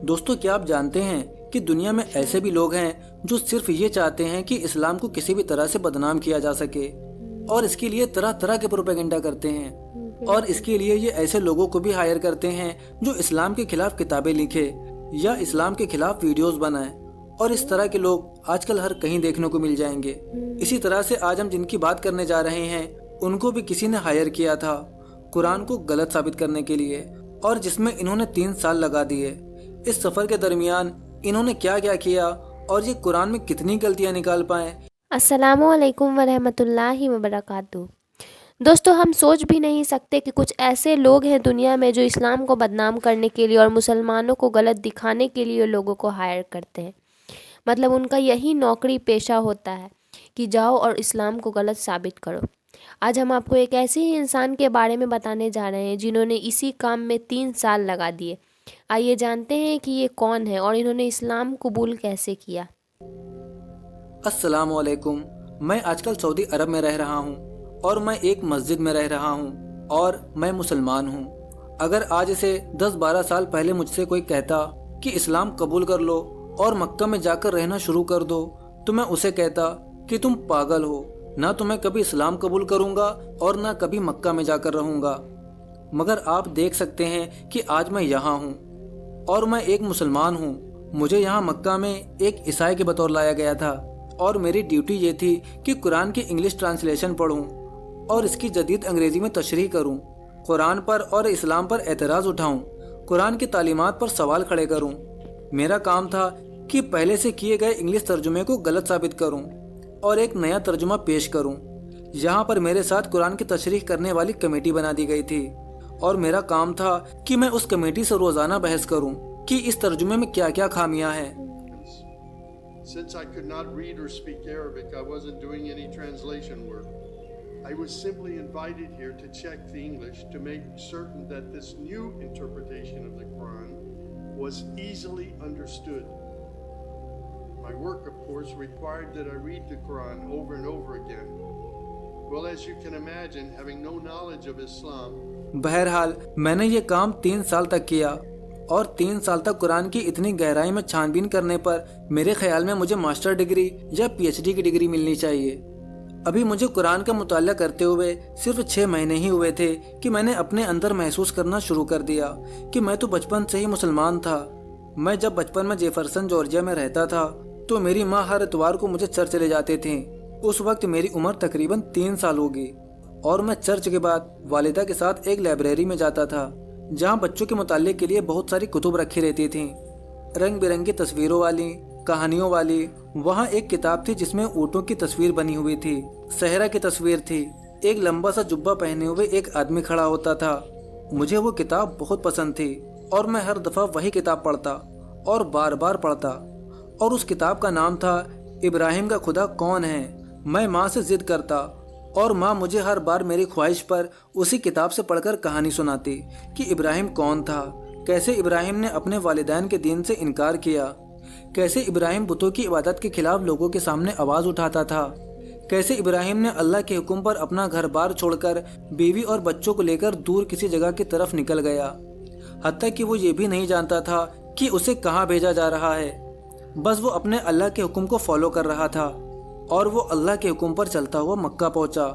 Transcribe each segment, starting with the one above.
دوستو کیا آپ جانتے ہیں کہ دنیا میں ایسے بھی لوگ ہیں جو صرف یہ چاہتے ہیں کہ اسلام کو کسی بھی طرح سے بدنام کیا جا سکے اور اس کے لیے طرح طرح کے پروپیگنڈا کرتے ہیں، اور اس کے لیے یہ ایسے لوگوں کو بھی ہائر کرتے ہیں جو اسلام کے خلاف کتابیں لکھے یا اسلام کے خلاف ویڈیوز بنائیں، اور اس طرح کے لوگ آج کل ہر کہیں دیکھنے کو مل جائیں گے۔ اسی طرح سے آج ہم جن کی بات کرنے جا رہے ہیں ان کو بھی کسی نے ہائر کیا تھا قرآن کو غلط ثابت کرنے کے لیے، اور جس میں انہوں نے 3 سال لگا دیے۔ اس سفر کے درمیان انہوں نے کیا کیا کیا اور یہ قرآن میں کتنی غلطیاں نکال پائیں۔ السلام علیکم ورحمۃ اللہ وبرکاتہ۔ دوستو ہم سوچ بھی نہیں سکتے کہ کچھ ایسے لوگ ہیں دنیا میں جو اسلام کو بدنام کرنے کے لیے اور مسلمانوں کو غلط دکھانے کے لیے لوگوں کو ہائر کرتے ہیں۔ مطلب ان کا یہی نوکری پیشہ ہوتا ہے کہ جاؤ اور اسلام کو غلط ثابت کرو۔ آج ہم آپ کو ایک ایسے ہی انسان کے بارے میں بتانے جا رہے ہیں جنہوں نے اسی کام میں 3 سال لگا دیے۔ آئیے جانتے ہیں کہ یہ کون ہے اور انہوں نے اسلام قبول کیسے کیا۔ السلام علیکم، میں آج کل سعودی عرب میں رہ رہا ہوں اور میں ایک مسجد میں رہ رہا ہوں اور میں مسلمان ہوں۔ اگر آج سے 10-12 سال پہلے مجھ سے کوئی کہتا کہ اسلام قبول کر لو اور مکہ میں جا کر رہنا شروع کر دو تو میں اسے کہتا کہ تم پاگل ہو، نہ تو میں کبھی اسلام قبول کروں گا اور نہ کبھی مکہ میں جا کر رہوں گا۔ مگر آپ دیکھ سکتے ہیں کہ آج میں یہاں ہوں اور میں ایک مسلمان ہوں۔ مجھے یہاں مکہ میں ایک عیسائی کے بطور لایا گیا تھا اور میری ڈیوٹی یہ تھی کہ قرآن کی انگلش ٹرانسلیشن پڑھوں اور اس کی جدید انگریزی میں تشریح کروں، قرآن پر اور اسلام پر اعتراض اٹھاؤں، قرآن کی تعلیمات پر سوال کھڑے کروں۔ میرا کام تھا کہ پہلے سے کیے گئے انگلش ترجمے کو غلط ثابت کروں اور ایک نیا ترجمہ پیش کروں۔ یہاں پر میرے ساتھ قرآن کی تشریح کرنے والی کمیٹی بنا دی گئی تھی اور میرا کام تھا کہ میں اس کمیٹی سے روزانہ بحث کروں کہ اس ترجمے میں کیا کیا خامیاں ہیں۔ Since I could not read or speak Arabic, I wasn't doing any translation work. I was simply invited here to check the English to make certain that this new interpretation of the Quran was easily understood. My work, of course, required that I read the Quran over and over again. Well, as you can imagine, having no knowledge of Islam. بہرحال میں نے یہ کام 3 سال تک کیا اور 3 سال تک قرآن کی اتنی گہرائی میں چھان بین کرنے پر میرے خیال میں مجھے ماسٹر ڈگری یا پی ایچ ڈی کی ڈگری ملنی چاہیے۔ ابھی مجھے قرآن کا مطالعہ کرتے ہوئے صرف 6 مہینے ہی ہوئے تھے کہ میں نے اپنے اندر محسوس کرنا شروع کر دیا کہ میں تو بچپن سے ہی مسلمان تھا۔ میں جب بچپن میں جیفرسن جارجیا میں رہتا تھا تو میری ماں ہر اتوار کو مجھے چرچ لے جاتے تھے۔ اس وقت میری عمر تقریباً 3 سال ہوگی اور میں چرچ کے بعد والدہ کے ساتھ ایک لائبریری میں جاتا تھا جہاں بچوں کے مطالعے کے لیے بہت ساری کتب رکھی رہتی تھیں، رنگ برنگی تصویروں والی، کہانیوں والی۔ وہاں ایک کتاب تھی جس میں اونٹوں کی تصویر بنی ہوئی تھی، صحرا کی تصویر تھی، ایک لمبا سا جبہ پہنے ہوئے ایک آدمی کھڑا ہوتا تھا۔ مجھے وہ کتاب بہت پسند تھی اور میں ہر دفعہ وہی کتاب پڑھتا اور بار بار پڑھتا، اور اس کتاب کا نام تھا ابراہیم کا خدا کون ہے۔ میں ماں سے ضد کرتا اور ماں مجھے ہر بار میری خواہش پر اسی کتاب سے پڑھ کر کہانی سناتی کہ ابراہیم کون تھا، کیسے ابراہیم نے اپنے والدین کے دین سے انکار کیا، کیسے ابراہیم بتوں کی عبادت کے خلاف لوگوں کے سامنے آواز اٹھاتا تھا، کیسے ابراہیم نے اللہ کے حکم پر اپنا گھر بار چھوڑ کر بیوی اور بچوں کو لے کر دور کسی جگہ کی طرف نکل گیا، حتیٰ کہ وہ یہ بھی نہیں جانتا تھا کہ اسے کہاں بھیجا جا رہا ہے۔ بس وہ اپنے اللہ کے حکم کو فالو کر رہا تھا اور وہ اللہ کے حکم پر چلتا ہوا مکہ پہنچا۔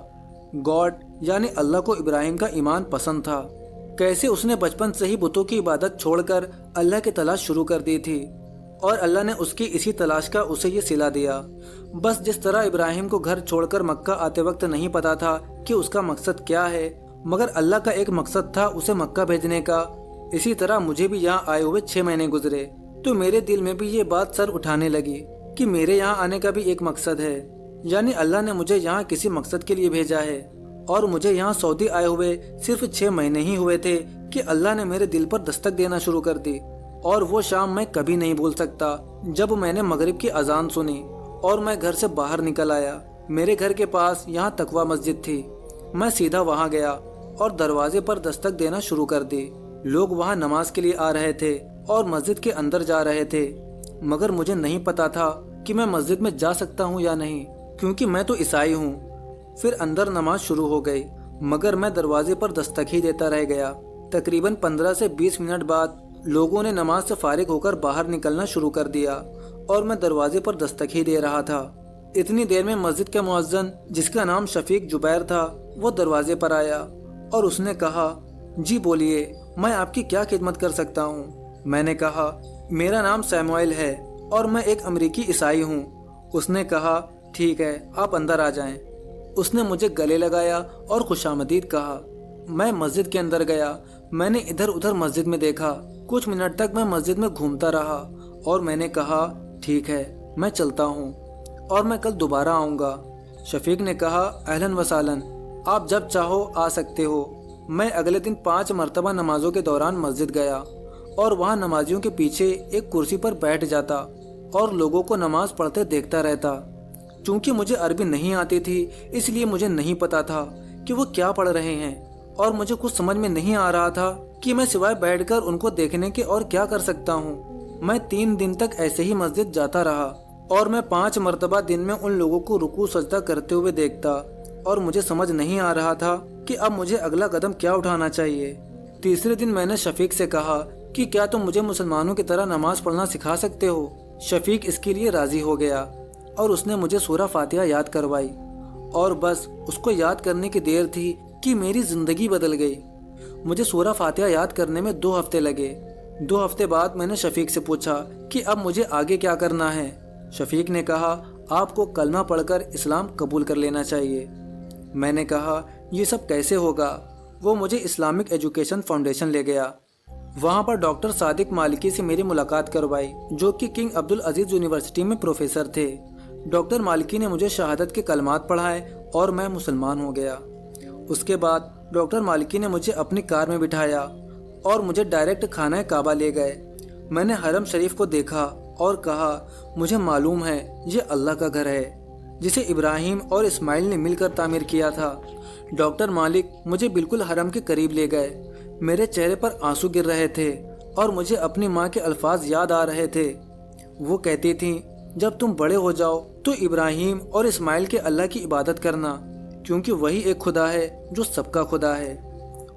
گاڈ یعنی اللہ کو ابراہیم کا ایمان پسند تھا۔ کیسے اس نے بچپن سے ہی بتوں کی عبادت چھوڑ کر اللہ کی تلاش شروع کر دی تھی اور اللہ نے اس کی اسی تلاش کا اسے یہ صلہ دیا۔ بس جس طرح ابراہیم کو گھر چھوڑ کر مکہ آتے وقت نہیں پتا تھا کہ اس کا مقصد کیا ہے، مگر اللہ کا ایک مقصد تھا اسے مکہ بھیجنے کا، اسی طرح مجھے بھی یہاں آئے ہوئے 6 مہینے گزرے تو میرے دل میں بھی یہ بات سر اٹھانے لگی کہ میرے یہاں آنے کا بھی ایک مقصد ہے، یعنی اللہ نے مجھے یہاں کسی مقصد کے لیے بھیجا ہے۔ اور مجھے یہاں سعودی آئے ہوئے صرف 6 مہینے ہی ہوئے تھے کہ اللہ نے میرے دل پر دستک دینا شروع کر دی، اور وہ شام میں کبھی نہیں بھول سکتا جب میں نے مغرب کی اذان سنی اور میں گھر سے باہر نکل آیا۔ میرے گھر کے پاس یہاں تقویٰ مسجد تھی، میں سیدھا وہاں گیا اور دروازے پر دستک دینا شروع کر دی۔ لوگ وہاں نماز کے لیے آ رہے تھے اور مسجد کے اندر جا رہے تھے، مگر مجھے نہیں پتا تھا کہ میں مسجد میں جا سکتا ہوں یا نہیں، کیونکہ میں تو عیسائی ہوں۔ پھر اندر نماز شروع ہو گئی، مگر میں دروازے پر دستک ہی دیتا رہ گیا۔ تقریباً 15 سے 20 منٹ بعد لوگوں نے نماز سے فارغ ہو کر باہر نکلنا شروع کر دیا اور میں دروازے پر دستک ہی دے رہا تھا۔ اتنی دیر میں مسجد کا مؤذن، جس کا نام شفیق جبیر تھا، وہ دروازے پر آیا اور اس نے کہا، جی بولیے، میں آپ کی کیا خدمت کر سکتا ہوں؟ میں نے کہا، میرا نام سیموئل ہے اور میں ایک امریکی عیسائی ہوں۔ اس نے کہا، ٹھیک ہے، آپ اندر آ جائیں۔ اس نے مجھے گلے لگایا اور خوش آمدید کہا۔ میں مسجد کے اندر گیا۔ میں نے ادھر ادھر مسجد میں دیکھا۔ کچھ منٹ تک میں مسجد میں گھومتا رہا اور میں نے کہا، ٹھیک ہے، میں چلتا ہوں اور میں کل دوبارہ آؤں گا۔ شفیق نے کہا، اہلاً و سہلاً، آپ جب چاہو آ سکتے ہو۔ میں اگلے دن 5 مرتبہ نمازوں کے دوران مسجد گیا اور وہاں نمازیوں کے پیچھے ایک کرسی پر بیٹھ جاتا اور لوگوں کو نماز پڑھتے دیکھتا رہتا۔ چونکہ مجھے عربی نہیں آتی تھی، اس لیے مجھے نہیں پتا تھا کہ وہ کیا پڑھ رہے ہیں اور مجھے کچھ سمجھ میں نہیں آ رہا تھا کہ میں سوائے بیٹھ کر ان کو دیکھنے کے اور کیا کر سکتا ہوں۔ میں 3 دن تک ایسے ہی مسجد جاتا رہا اور میں 5 مرتبہ دن میں ان لوگوں کو رکوع سجدہ کرتے ہوئے دیکھتا اور مجھے سمجھ نہیں آ رہا تھا کہ اب مجھے اگلا قدم کیا اٹھانا چاہیے۔ تیسرے دن میں نے شفیق سے کہا کہ کیا تم مجھے مسلمانوں کی طرح نماز پڑھنا سکھا سکتے ہو؟ شفیق اس کے لیے راضی ہو گیا اور اس نے مجھے سورہ فاتحہ یاد کروائی اور بس اس کو یاد کرنے کی دیر تھی کہ میری زندگی بدل گئی۔ مجھے سورہ فاتحہ یاد کرنے میں 2 ہفتے لگے۔ 2 ہفتے بعد میں نے شفیق سے پوچھا کہ اب مجھے آگے کیا کرنا ہے۔ شفیق نے کہا، آپ کو کلمہ پڑھ کر اسلام قبول کر لینا چاہیے۔ میں نے کہا، یہ سب کیسے ہوگا؟ وہ مجھے اسلامک ایجوکیشن فاؤنڈیشن لے گیا۔ وہاں پر ڈاکٹر صادق مالکی سے میری ملاقات کروائی، جو کہ کنگ عبدالعزیز یونیورسٹی میں پروفیسر تھے۔ ڈاکٹر مالکی نے مجھے شہادت کے کلمات پڑھائے اور میں مسلمان ہو گیا۔ اس کے بعد ڈاکٹر مالکی نے مجھے اپنی کار میں بٹھایا اور مجھے ڈائریکٹ خانہ کعبہ لے گئے۔ میں نے حرم شریف کو دیکھا اور کہا، مجھے معلوم ہے یہ اللہ کا گھر ہے جسے ابراہیم اور اسماعیل نے مل کر تعمیر کیا تھا۔ ڈاکٹر مالک مجھے بالکل حرم کے قریب لے گئے۔ میرے چہرے پر آنسو گر رہے تھے اور مجھے اپنی ماں کے الفاظ یاد آ رہے تھے۔ وہ کہتی تھیں، جب تم بڑے ہو جاؤ تو ابراہیم اور اسماعیل کے اللہ کی عبادت کرنا، کیونکہ وہی ایک خدا ہے جو سب کا خدا ہے۔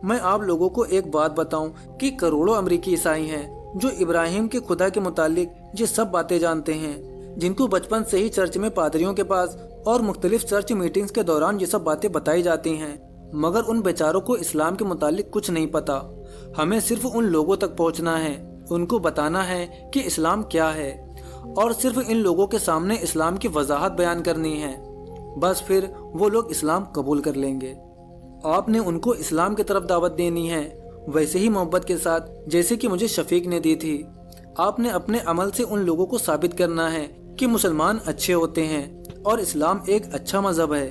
میں آپ لوگوں کو ایک بات بتاؤں کہ کروڑوں امریکی عیسائی ہیں جو ابراہیم کے خدا کے متعلق یہ سب باتیں جانتے ہیں، جن کو بچپن سے ہی چرچ میں پادریوں کے پاس اور مختلف چرچ میٹنگز کے دوران یہ سب باتیں بتائی جاتی ہیں، مگر ان بیچاروں کو اسلام کے متعلق کچھ نہیں پتا۔ ہمیں صرف ان لوگوں تک پہنچنا ہے، ان کو بتانا ہے کہ اسلام کیا ہے، اور صرف ان لوگوں کے سامنے اسلام کی وضاحت بیان کرنی ہے، بس پھر وہ لوگ اسلام قبول کر لیں گے۔ آپ نے ان کو اسلام کی طرف دعوت دینی ہے، ویسے ہی محبت کے ساتھ جیسے کہ مجھے شفیق نے دی تھی۔ آپ نے اپنے عمل سے ان لوگوں کو ثابت کرنا ہے کہ مسلمان اچھے ہوتے ہیں اور اسلام ایک اچھا مذہب ہے،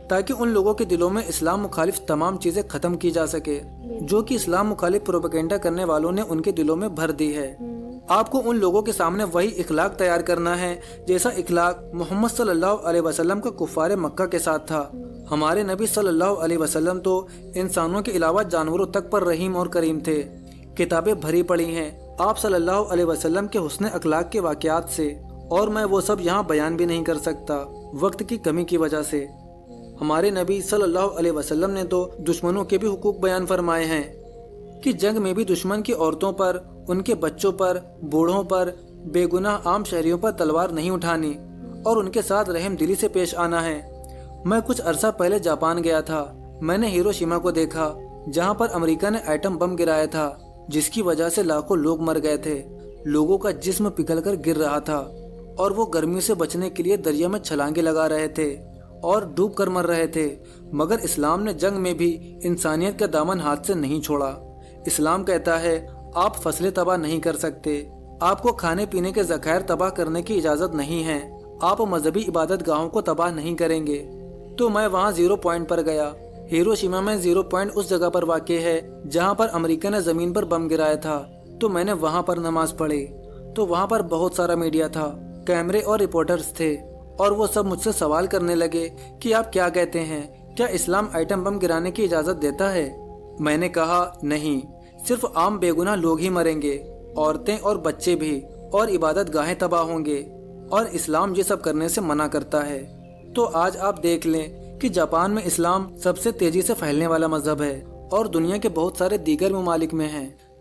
تاکہ ان لوگوں کے دلوں میں اسلام مخالف تمام چیزیں ختم کی جا سکے جو کہ اسلام مخالف پروپیگنڈا کرنے والوں نے ان کے دلوں میں بھر دی ہے۔ آپ کو ان لوگوں کے سامنے وہی اخلاق تیار کرنا ہے جیسا اخلاق محمد صلی اللہ علیہ وسلم کا کفار مکہ کے ساتھ تھا۔ ہمارے نبی صلی اللہ علیہ وسلم تو انسانوں کے علاوہ جانوروں تک پر رحیم اور کریم تھے۔ کتابیں بھری پڑی ہیں آپ صلی اللہ علیہ وسلم کے حسن اخلاق کے واقعات سے، اور میں وہ سب یہاں بیان بھی نہیں کر سکتا وقت کی کمی کی وجہ سے۔ ہمارے نبی صلی اللہ علیہ وسلم نے تو دشمنوں کے بھی حقوق بیان فرمائے ہیں کہ جنگ میں بھی دشمن کی عورتوں پر، ان کے بچوں پر، بوڑھوں پر، بے گناہ عام شہریوں پر تلوار نہیں اٹھانی اور ان کے ساتھ رحم دلی سے پیش آنا ہے۔ میں کچھ عرصہ پہلے جاپان گیا تھا۔ میں نے ہیروشیما کو دیکھا جہاں پر امریکہ نے ایٹم بم گرایا تھا، جس کی وجہ سے لاکھوں لوگ مر گئے تھے۔ لوگوں کا جسم پگھل کر گر رہا تھا اور وہ گرمی سے بچنے کے لیے دریا میں چھلانگیں لگا رہے تھے اور ڈوب کر مر رہے تھے، مگر اسلام نے جنگ میں بھی انسانیت کا دامن ہاتھ سے نہیں چھوڑا۔ اسلام کہتا ہے آپ فصلیں تباہ نہیں کر سکتے، آپ کو کھانے پینے کے ذخائر تباہ کرنے کی اجازت نہیں ہے، آپ مذہبی عبادت گاہوں کو تباہ نہیں کریں گے۔ تو میں وہاں 0 پوائنٹ پر گیا۔ ہیروشیما میں 0 پوائنٹ اس جگہ پر واقع ہے جہاں پر امریکہ نے زمین پر بم گرایا تھا، تو میں نے وہاں پر نماز پڑھی۔ تو وہاں پر بہت سارا میڈیا تھا، کیمرے اور رپورٹرز تھے، اور وہ سب مجھ سے سوال کرنے لگے کہ آپ کیا کہتے ہیں، کیا اسلام ایٹم بم گرانے کی اجازت دیتا ہے؟ میں نے کہا نہیں، صرف عام بے گناہ لوگ ہی مریں گے، عورتیں اور بچے بھی، اور عبادت گاہیں تباہ ہوں گے، اور اسلام یہ سب کرنے سے منع کرتا ہے۔ تو آج آپ دیکھ لیں کہ جاپان میں اسلام سب سے تیزی سے پھیلنے والا مذہب ہے، اور دنیا کے بہت سارے دیگر ممالک میں ہیں